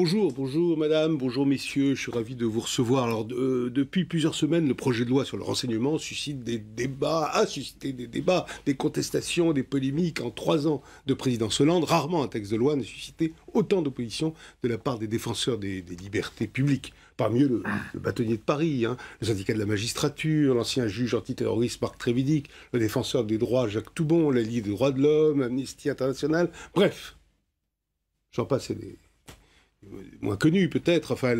Bonjour, bonjour madame, bonjour messieurs, je suis ravi de vous recevoir. Alors depuis plusieurs semaines, le projet de loi sur le renseignement suscite des débats, a suscité des débats, des contestations, des polémiques. En 3 ans de présidence Hollande, rarement un texte de loi n'a suscité autant d'opposition de la part des défenseurs des libertés publiques. Parmi eux, le bâtonnier de Paris, le syndicat de la magistrature, l'ancien juge antiterroriste Marc Trévidic, le défenseur des droits Jacques Toubon, la Ligue des droits de l'homme, Amnesty International, bref, j'en passe, c'est des moins connu peut-être, enfin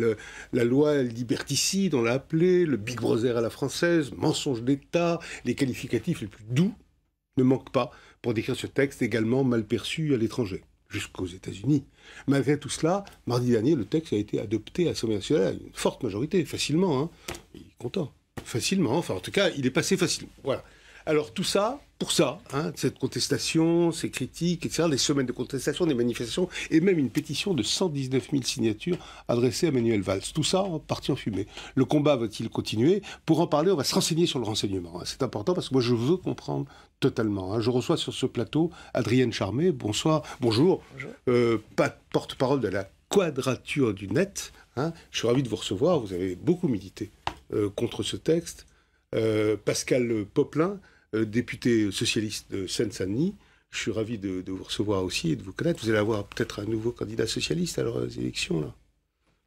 la loi liberticide, on l'a appelé, le Big Brother à la française, mensonge d'État, les qualificatifs les plus doux ne manquent pas pour décrire ce texte également mal perçu à l'étranger, jusqu'aux États-Unis. Malgré tout cela, mardi dernier, le texte a été adopté à l'Assemblée nationale à une forte majorité, facilement, il est content, facilement, enfin en tout cas, il est passé facilement, voilà. Alors tout ça, pour ça, cette contestation, ces critiques, etc., des semaines de contestation, des manifestations, et même une pétition de 119 000 signatures adressée à Manuel Valls. Tout ça, parti en fumée. Le combat va-t-il continuer? Pour en parler, on va se renseigner sur le renseignement. C'est important parce que moi, je veux comprendre totalement. Je reçois sur ce plateau Adrienne Charmet. Bonsoir. Bonjour. Porte-parole de la Quadrature du Net. Je suis ravi de vous recevoir. Vous avez beaucoup milité contre ce texte. Pascal Popelin, député socialiste de Seine-Saint-Denis. Je suis ravi de vous recevoir aussi et de vous connaître. Vous allez avoir peut-être un nouveau candidat socialiste à leurs élections, là.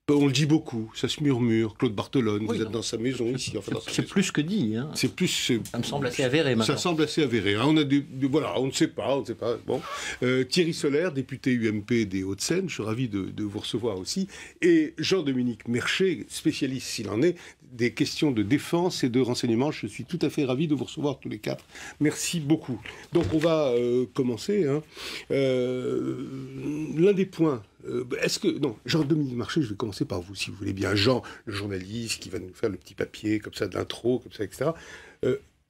On le dit beaucoup, ça se murmure. Claude Barthelone, oui, vous êtes dans sa maison ici. Enfin, c'est plus que dit. C'est plus. Ça me semble assez avéré maintenant. Ça semble assez avéré. On a voilà, on ne sait pas. Bon. Thierry Solaire, député UMP des Hauts-de-Seine, je suis ravi de vous recevoir aussi. Et Jean-Dominique Merchet, spécialiste s'il en est, des questions de défense et de renseignement. Je suis tout à fait ravi de vous recevoir tous les 4. Merci beaucoup. Donc on va commencer. L'un des points. Non, Jean-Dominique Merchet, je vais commencer par vous, si vous voulez bien. Jean, le journaliste qui va nous faire le petit papier, comme ça, de l'intro, comme ça, etc.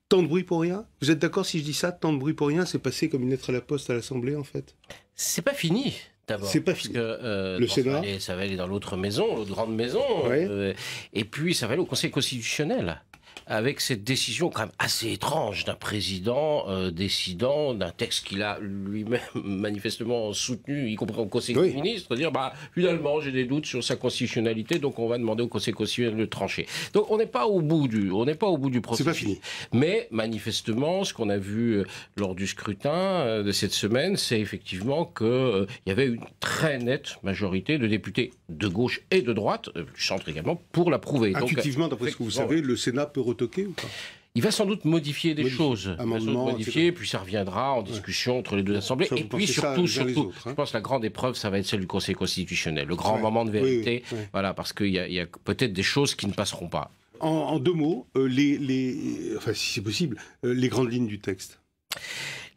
Tant de bruit pour rien? Vous êtes d'accord si je dis ça? Tant de bruit pour rien, c'est passé comme une lettre à la poste à l'Assemblée, en fait? C'est pas fini. D'abord, c'est pas fini. Que, le Sénat, ça va aller dans l'autre maison, l'autre grande maison, ouais. Et puis ça va aller au Conseil constitutionnel. Avec cette décision quand même assez étrange d'un président décidant d'un texte qu'il a lui-même manifestement soutenu, y compris au Conseil des ministres, dire finalement j'ai des doutes sur sa constitutionnalité, donc on va demander au Conseil constitutionnel de trancher. Donc on n'est pas au bout du processus. C'est pas fini. Mais manifestement, ce qu'on a vu lors du scrutin de cette semaine, c'est effectivement qu'il y avait une très nette majorité de députés de gauche et de droite, du centre également, pour l'approuver. Intuitivement, d'après ce que vous savez, le Sénat peut retoquer ou pas? Il va sans doute modifier des choses. Amendement, puis ça reviendra en discussion entre les deux assemblées. Et puis surtout, je pense que la grande épreuve, ça va être celle du Conseil constitutionnel. Le grand moment de vérité, voilà, parce qu'il y a peut-être des choses qui ne passeront pas. En 2 mots, enfin, si c'est possible, les grandes lignes du texte.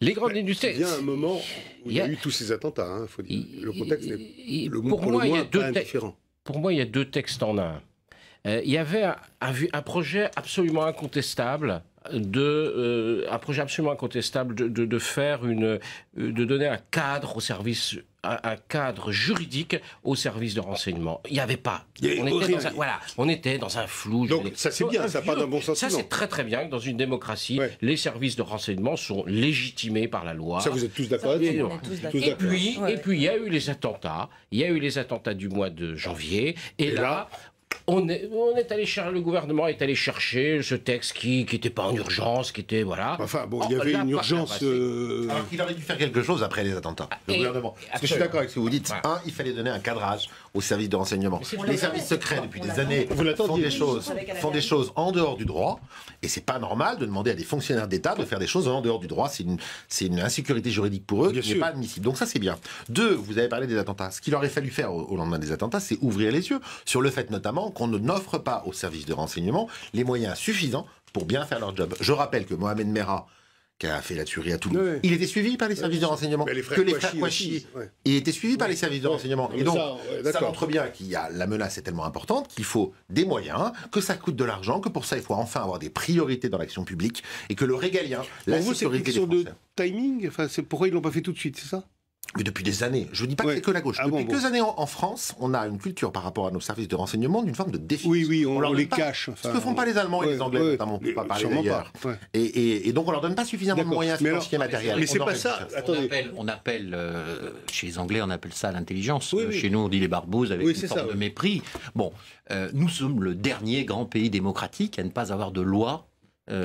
Les grandes lignes du texte. Il y a un moment où il y a eu tous ces attentats, faut dire. Le contexte est pour le moins pas indifférent. Pour moi, il y a 2 textes en un. Il y avait un projet absolument incontestable de faire de donner un cadre au service, un cadre juridique au service de renseignement. Il n'y avait pas. On était dans un flou. Donc ça c'est bien, ça part d'un bon sens. Ça c'est très très bien que dans une démocratie, les services de renseignement sont légitimés par la loi. Ça vous êtes tous d'accord avec ça? Et puis il y a eu les attentats. Il y a eu les attentats du mois de janvier. Et là on est allé chercher, le gouvernement est allé chercher ce texte qui n'était pas en urgence, qui était, voilà. Enfin, bon, il y avait une urgence... Alors qu'il aurait dû faire quelque chose après les attentats, le gouvernement. Parce que je suis d'accord avec ce que vous dites. Il fallait donner un cadrage aux services de renseignement. Les services secrets, depuis des années, font des choses en dehors du droit, et c'est pas normal de demander à des fonctionnaires d'État de faire des choses en dehors du droit. C'est une insécurité juridique pour eux qui n'est pas admissible. Donc ça, c'est bien. 2, vous avez parlé des attentats. Ce qu'il aurait fallu faire au lendemain des attentats, c'est ouvrir les yeux sur le fait notamment qu'on n'offre pas aux services de renseignement les moyens suffisants pour bien faire leur job. Je rappelle que Mohamed Merah, qui a fait la tuerie à Toulouse, il était suivi par les services de renseignement. Les frères Kouachi, il était suivi par les services de renseignement. Et donc, ça montre bien qu'il y a la menace est tellement importante qu'il faut des moyens, que ça coûte de l'argent, que pour ça, il faut enfin avoir des priorités dans l'action publique, et que le régalien, la sécurité des Français... Pour vous, c'est une question de timing? Enfin, pourquoi ils ne l'ont pas fait tout de suite, c'est ça? Mais depuis des années. Je ne dis pas que c'est que la gauche. Depuis quelques années en France, on a une culture par rapport à nos services de renseignement d'une forme de défiance. Oui, on les cache. Ce que font pas les Allemands et les Anglais, notamment, pour pas parler d'ailleurs. Et donc on leur donne pas suffisamment de moyens financiers et matériels. Mais c'est pas ça. Attendez. On appelle chez les Anglais, on appelle ça l'intelligence. Chez nous, on dit les barbouzes avec une forme de mépris. Bon, nous sommes le dernier grand pays démocratique à ne pas avoir de loi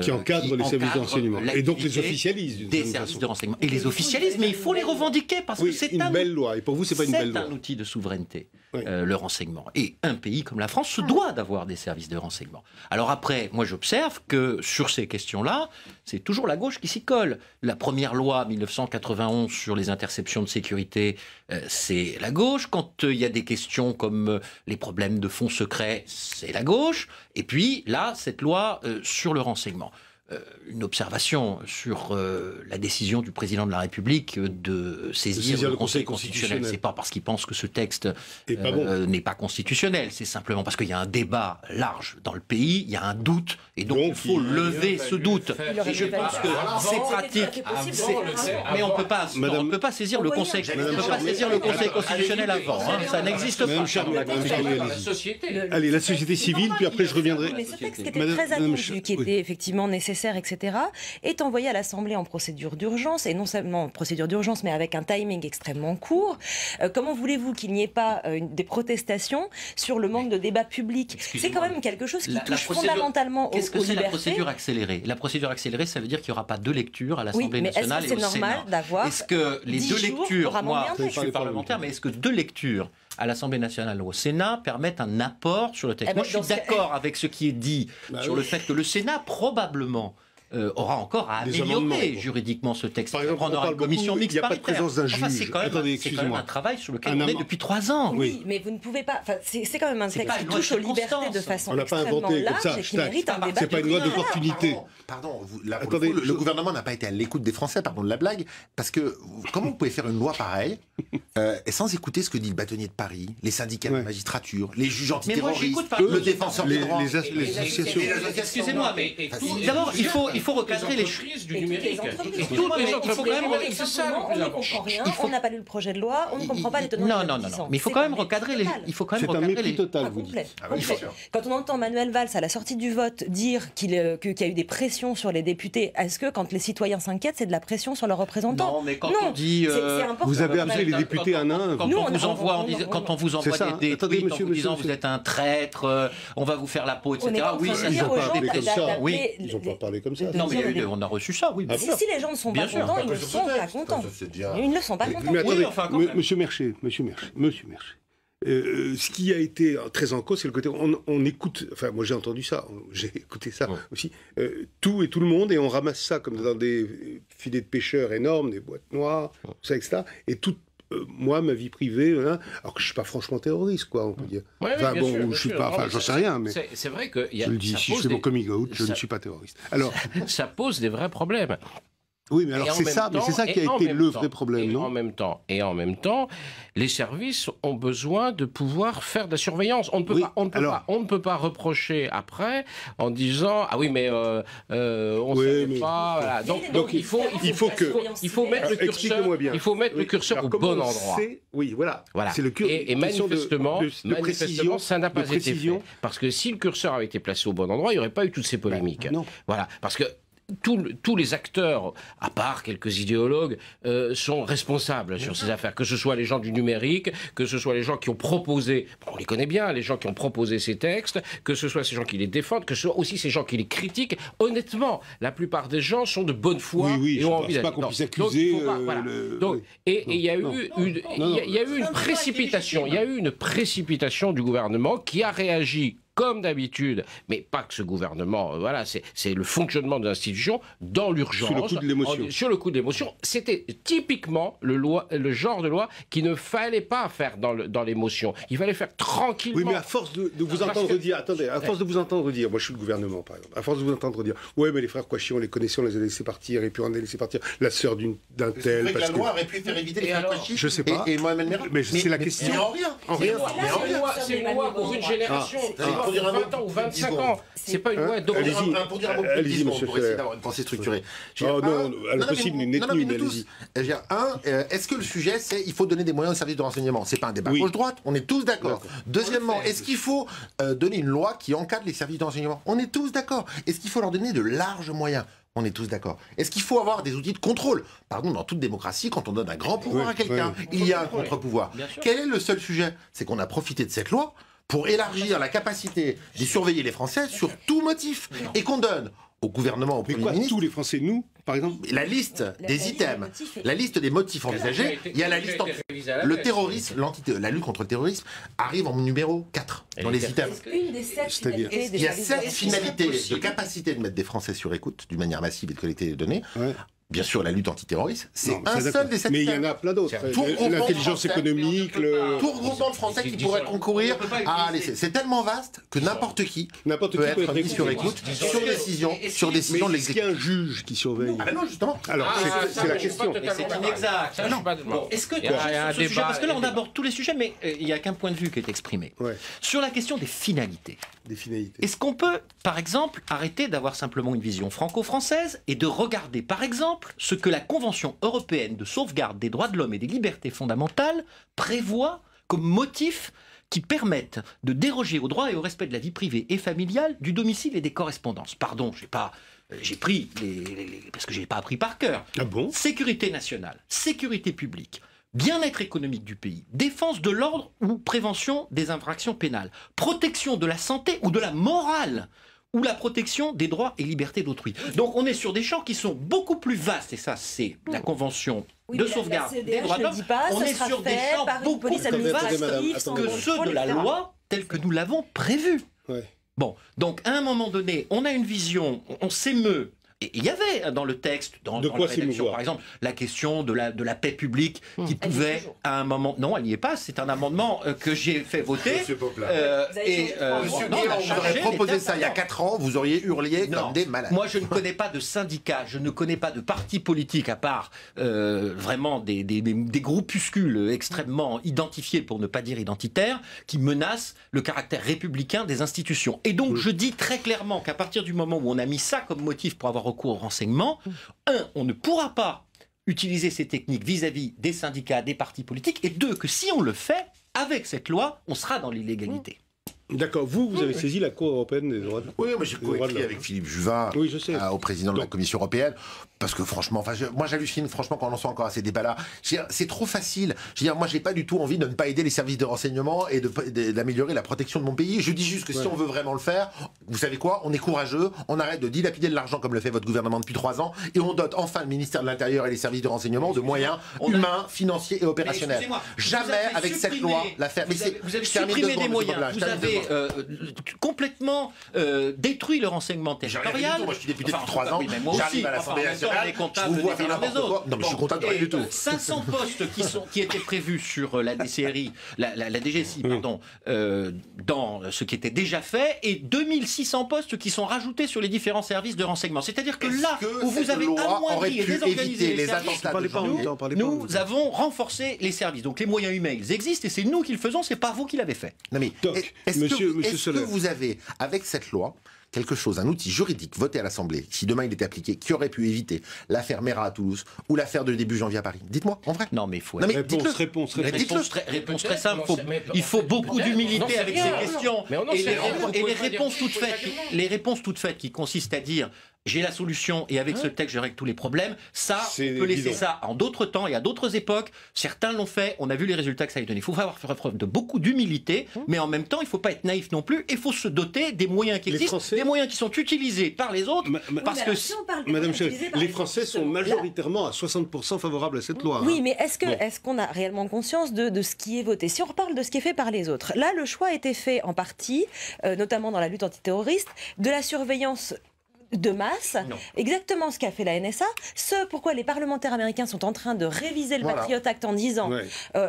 qui encadre les services de renseignement. Et donc les officialisent. Des services de renseignement. Et les officialisent, mais il faut les revendiquer parce que c'est une belle loi. Et pour vous, c'est pas une belle loi. C'est un outil de souveraineté, le renseignement. Et un pays comme la France se doit d'avoir des services de renseignement. Alors après, moi j'observe que sur ces questions-là, c'est toujours la gauche qui s'y colle. La première loi 1991 sur les interceptions de sécurité, c'est la gauche. Quand il y a des questions comme les problèmes de fonds secrets, c'est la gauche. Et puis là, cette loi sur le renseignement. Une observation sur la décision du président de la République de saisir le Conseil constitutionnel. C'est pas parce qu'il pense que ce texte n'est pas constitutionnel, c'est simplement parce qu'il y a un débat large dans le pays, il y a un doute, et donc il faut lever ce doute. Et je pense que c'est pratique. Mais on ne peut pas saisir le Conseil constitutionnel avant. Ça n'existe pas. Allez, la société civile, puis après je reviendrai. Mais ce texte qui était très attendu, qui était effectivement nécessaire, etc., est envoyé à l'Assemblée en procédure d'urgence, et non seulement en procédure d'urgence, mais avec un timing extrêmement court. Comment voulez-vous qu'il n'y ait pas des protestations sur le manque de débat public? C'est quand même quelque chose qui touche fondamentalement aux libertés. Qu'est-ce que c'est la procédure accélérée? La procédure accélérée, ça veut dire qu'il n'y aura pas deux lectures à l'Assemblée nationale et au Sénat. Est-ce que c'est normal d'avoir Est-ce que les deux lectures, moi je suis parlementaire, mais est-ce que deux lectures à l'Assemblée nationale ou au Sénat permettent un apport sur le texte? Moi, je suis d'accord avec ce qui est dit sur le fait que le Sénat, probablement, aura encore à améliorer juridiquement ce texte. Par exemple, on aura une commission mixte paritaire. Il n'y a pas de présence d'un juge. C'est quand même un travail sur lequel on est depuis 3 ans. Oui, mais vous ne pouvez pas... C'est quand même un texte qui touche aux libertés de façon extrêmement large et qui mérite un débat. C'est pas une loi d'opportunité. Pardon, le gouvernement n'a pas été à l'écoute des Français, pardon de la blague, parce que comment vous pouvez faire une loi pareille sans écouter ce que dit le bâtonnier de Paris, les syndicats de magistrature, les juges antiterroristes, le défenseur des droits, les associations. Excusez-moi, mais d'abord, il faut recadrer les crises du numérique. On n'a pas lu le projet de loi, on ne comprend pas les tenants. Non. Mais il faut quand même recadrer les. C'est un mépris total, vous dites. Quand on entend Manuel Valls à la sortie du vote dire qu'il y a eu des pressions sur les députés, est-ce que quand les citoyens s'inquiètent, c'est de la pression sur leurs représentants? Non, mais quand on dit... Vous avez appelé les députés un à un. Quand on vous envoie des tweets en vous disant vous êtes un traître, on va vous faire la peau, etc. Oui, ça ils ont pas parlé comme ça. Oui, ils n'ont pas parlé comme ça. Non, mais on a reçu ça, oui. Si les gens ne sont pas contents, ils ne sont pas contents. Ils ne sont pas contents. Mais attendez, monsieur Mercier. Ce qui a été très en cause, c'est le côté on écoute, enfin moi j'ai entendu ça, j'ai écouté ça aussi, tout et tout le monde, et on ramasse ça comme dans des filets de pêcheurs énormes, des boîtes noires, tout ça, etc. Et tout, moi, ma vie privée, alors que je suis pas franchement terroriste, quoi, on peut dire. Enfin bon, sûr, je suis pas, enfin j'en sais rien, mais c'est vrai que je le dis, si je fais mon coming out, je ne suis pas terroriste. Alors ça pose des vrais problèmes. Oui, mais alors c'est ça qui a été le vrai problème, non ? Et en même temps, les services ont besoin de pouvoir faire de la surveillance. On ne peut pas reprocher après en disant ah oui mais on ne sait pas. Voilà. Donc il faut mettre le curseur au bon endroit. Oui, voilà. C'est le curseur. Et manifestement, ça n'a pas été fait. Parce que si le curseur avait été placé au bon endroit, il n'y aurait pas eu toutes ces polémiques. Non. Voilà, parce que tous les acteurs, à part quelques idéologues, sont responsables sur ces affaires. Que ce soit les gens du numérique, que ce soit les gens qui ont proposé, on les connaît bien, les gens qui ont proposé ces textes, que ce soit ces gens qui les défendent, que ce soit aussi ces gens qui les critiquent. Honnêtement, la plupart des gens sont de bonne foi et ont envie pas qu'on puisse accuser. Et il y a eu une précipitation. Il y a eu une précipitation du gouvernement qui a réagi comme d'habitude, mais pas que ce gouvernement, voilà, c'est le fonctionnement de l'institution dans l'urgence. Sur le coup de l'émotion. C'était typiquement le genre de loi qu'il ne fallait pas faire dans l'émotion. Il fallait faire tranquillement. Oui, mais à force de vous entendre dire, attendez, à force de vous entendre dire, moi je suis le gouvernement par exemple, à force de vous entendre dire, ouais, mais les frères Kouachi, on les connaissait, on les a laissés partir, et puis on a laissé partir la sœur d'un tel. C'est vrai que la loi aurait pu faire éviter les frères Kouachi. Je sais pas. Et Mohamed Merah. Mais c'est la question. En rien. C'est une loi pour une génération. loi pour 20 ans ou 25 ans. C'est pas une loi d'orientation. Pour dire un mot plus de pour essayer d'avoir une pensée structurée. Non, possible, une ethnie, mais allez-y. Est-ce que le sujet, c'est il faut donner des moyens aux services de renseignement? C'est pas un débat gauche-droite, on est tous d'accord. Deuxièmement, est-ce qu'il faut donner une loi qui encadre les services de renseignement? On est tous d'accord. Est-ce qu'il faut leur donner de larges moyens? On est tous d'accord. Est-ce qu'il faut avoir des outils de contrôle? Pardon, dans toute démocratie, quand on donne un grand pouvoir à quelqu'un, il y a un contre-pouvoir. Quel est le seul sujet? C'est qu'on a profité de cette loi pour élargir la capacité de surveiller les Français sur tout motif. Et qu'on donne au gouvernement, au Premier ministre... tous les Français, nous, par exemple? La liste des items, la liste des motifs envisagés, il y a la liste... Le terrorisme, la lutte contre le terrorisme arrive en numéro 4 dans les items. C'est-à-dire il y a 7 finalités de capacité de mettre des Français sur écoute d'une manière massive et de collecter les données. Bien sûr, la lutte antiterroriste, c'est un seul des 7 mais il y en a plein d'autres. L'intelligence économique, tout regroupement de Français qui pourrait concourir à laisser. C'est tellement vaste que n'importe qui peut être mis sur écoute, sur décision de l'exécutif. Est-ce qu'il y a un juge qui surveille? Ah non, justement. Alors, c'est la question. C'est inexact. Est-ce que parce que là, on aborde tous les sujets, mais il n'y a qu'un point de vue qui est exprimé. Sur la question des finalités. Est-ce qu'on peut, par exemple, arrêter d'avoir simplement une vision franco-française et de regarder, par exemple, ce que la Convention européenne de sauvegarde des droits de l'homme et des libertés fondamentales prévoit comme motifs qui permettent de déroger au droit et au respect de la vie privée et familiale, du domicile et des correspondances. Pardon, j'ai pris parce que je n'ai pas appris par cœur. Ah bon? Sécurité nationale, sécurité publique, bien-être économique du pays, défense de l'ordre ou prévention des infractions pénales, protection de la santé ou de la morale, ou la protection des droits et libertés d'autrui. Donc on est sur des champs qui sont beaucoup plus vastes, et ça c'est la Convention de sauvegarde des droits de l'homme. On est sur des champs beaucoup plus vastes que ceux de la loi tels que nous l'avons prévu. Bon, donc à un moment donné, on a une vision, on s'émeut. Et il y avait dans le texte, dans la rédaction, par exemple, la question de la paix publique qui pouvait, à un moment... Non, elle n'y est pas, c'est un amendement que j'ai fait voter. Monsieur Poplar. Monsieur Guéant, vous aurez proposé ça il y a 4 ans, vous auriez hurlé comme des malades. Moi, je ne connais pas de syndicats, je ne connais pas de partis politiques, à part vraiment des groupuscules extrêmement identifiés, pour ne pas dire identitaires, qui menacent le caractère républicain des institutions. Et donc, je dis très clairement qu'à partir du moment où on a mis ça comme motif pour avoir recours au renseignement, on ne pourra pas utiliser ces techniques vis-à-vis des syndicats, des partis politiques, et deux, que si on le fait, avec cette loi, on sera dans l'illégalité. D'accord. Vous avez saisi la Cour européenne des droits de l'homme. Oui, moi j'ai coécrit avec Philippe Juvin, au président de la Commission européenne, parce que franchement, moi j'hallucine franchement quand on en soit encore à ces débats-là. C'est trop facile. Je veux dire, moi j'ai pas du tout envie de ne pas aider les services de renseignement et d'améliorer la protection de mon pays. Je dis juste que si on veut vraiment le faire, vous savez quoi, on est courageux, on arrête de dilapider de l'argent comme le fait votre gouvernement depuis 3 ans, et on dote enfin le ministère de l'Intérieur et les services de renseignement de moyens humains, financiers et opérationnels. Jamais avec cette loi l'affaire. Vous avez supprimé des moyens. Vous avez complètement détruit le renseignement territorial. Moi je suis député depuis 3 ans, j'arrive à l'Assemblée nationale, je vous vois faire n'importe quoi. Non mais je suis content de rien du tout. 500 postes qui étaient prévus sur la DCRI, la DGSI, pardon, dans ce qui était déjà fait, et 2600 postes qui sont rajoutés sur les différents services de renseignement. C'est-à-dire que là où vous avez amoindri et désorganisé les services, nous avons renforcé les services. Donc les moyens humains, ils existent, et c'est nous qui le faisons, c'est pas vous qui l'avez fait. Non mais est-ce que vous avez, avec cette loi, quelque chose, un outil juridique voté à l'Assemblée, si demain il était appliqué, qui aurait pu éviter l'affaire Mera à Toulouse ou l'affaire de début janvier à Paris? Dites-moi, en vrai. Non mais il faut... Réponse très simple. Il faut beaucoup d'humilité avec ces questions. Et les réponses toutes faites qui consistent à dire j'ai la solution et avec ce texte je règle tous les problèmes, ça, on peut laisser ça en d'autres temps et à d'autres époques. Certains l'ont fait, on a vu les résultats que ça a donné. Il faut avoir fait preuve de beaucoup d'humilité, mais en même temps, il ne faut pas être naïf non plus. Il faut se doter des moyens qui existent, des moyens qui sont utilisés par les autres. Parce que Madame Chef, les Français sont majoritairement à 60% favorables à cette loi. Oui, mais est-ce qu'on a réellement conscience de ce qui est voté? Si on reparle de ce qui est fait par les autres, là, le choix a été fait en partie, notamment dans la lutte antiterroriste, de la surveillance de masse, Non. exactement ce qu'a fait la NSA, ce pourquoi les parlementaires américains sont en train de réviser le Patriot Act en disant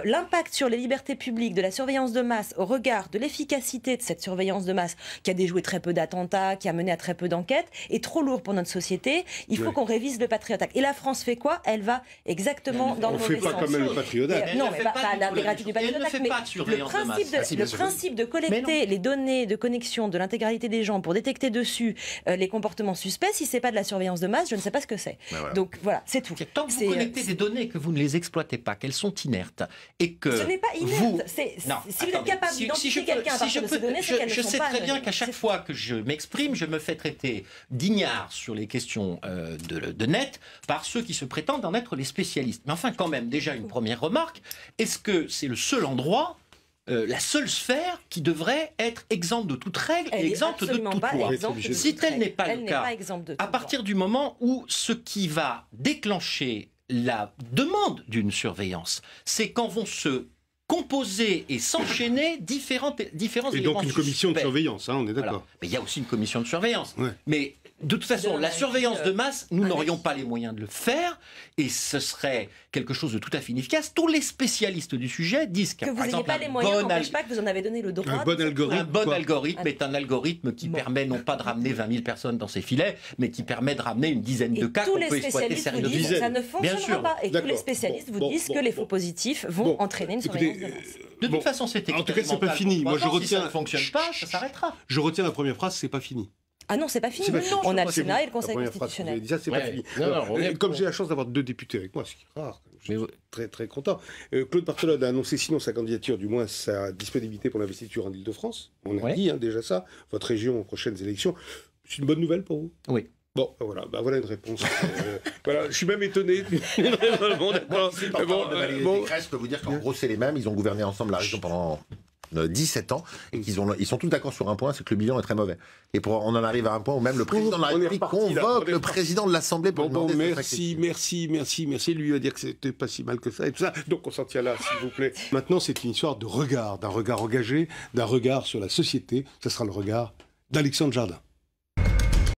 l'impact sur les libertés publiques de la surveillance de masse au regard de l'efficacité de cette surveillance de masse qui a déjoué très peu d'attentats, qui a mené à très peu d'enquêtes, est trop lourd pour notre société, il faut qu'on révise le Patriot Act. Et la France fait quoi? Elle va exactement dans le mauvais sens. On ne fait pas quand même le Patriot Act. Non, mais pas l'intégralité du Patriot Act, mais le principe de collecter les données de connexion de l'intégralité des gens pour détecter dessus les comportements suspects, si c'est pas de la surveillance de masse, je ne sais pas ce que c'est. Donc voilà, c'est tout. Tant que vous connectez des données que vous ne les exploitez pas, qu'elles sont inertes et que ce n'est pas inerte. Si vous êtes capable d'identifier quelqu'un à partir de ces données, c'est qu'elles ne sont pas. Je sais très bien qu'à chaque fois que je m'exprime, je me fais traiter d'ignare sur les questions de net par ceux qui se prétendent en être les spécialistes. Mais enfin, quand même, déjà une première remarque, est-ce que c'est le seul endroit, la seule sphère qui devrait être exempte de toute règle et exempte de toute loi? Si tel n'est pas le cas, à partir du moment où ce qui va déclencher la demande d'une surveillance, c'est quand vont se composer et s'enchaîner différents éléments. Et donc une commission de surveillance, on est d'accord. Voilà. Mais il y a aussi une commission de surveillance. Mais de toute façon, la surveillance de masse, nous n'aurions pas les moyens de le faire, et ce serait quelque chose de tout à fait inefficace. Tous les spécialistes du sujet disent que vous n'ayez pas les moyens n'empêche pas que vous en avez donné le droit. Un bon algorithme est un algorithme qui permet non pas de ramener 20 000 personnes dans ses filets, mais qui permet de ramener une dizaine de cas qu'on peut exploiter sérieusement. Ça ne fonctionnera pas. Et tous les spécialistes vous disent que les faux positifs vont entraîner une surveillance de masse. De toute façon, c'est en tout cas, c'est pas fini. Moi, je retiens. Si ça ne fonctionne pas, ça s'arrêtera. Je retiens la première phrase, c'est pas fini. Ah non, c'est pas fini. On a le Sénat et le Conseil constitutionnel. Déjà, c'est pas fini. Comme j'ai la chance d'avoir 2 députés avec moi, ce qui est rare, je suis très très content. Claude Barthelode a annoncé sinon sa candidature, du moins sa disponibilité pour l'investiture en Île-de-France. On a dit déjà ça, votre région aux prochaines élections. C'est une bonne nouvelle pour vous? Oui. Bon, voilà une réponse. Voilà, je suis même étonné. Je peux vous dire qu'en gros, c'est les mêmes. Ils ont gouverné ensemble la région pendant 17 ans, et ils sont tous d'accord sur un point, c'est que le bilan est très mauvais. Et on en arrive à un point où même le président de la République convoque le président de l'Assemblée pour demander merci. Lui va dire que c'était pas si mal que ça et tout ça. Donc on s'en tient là, s'il vous plaît. Maintenant, c'est une histoire de regard, d'un regard engagé, d'un regard sur la société. Ce sera le regard d'Alexandre Jardin.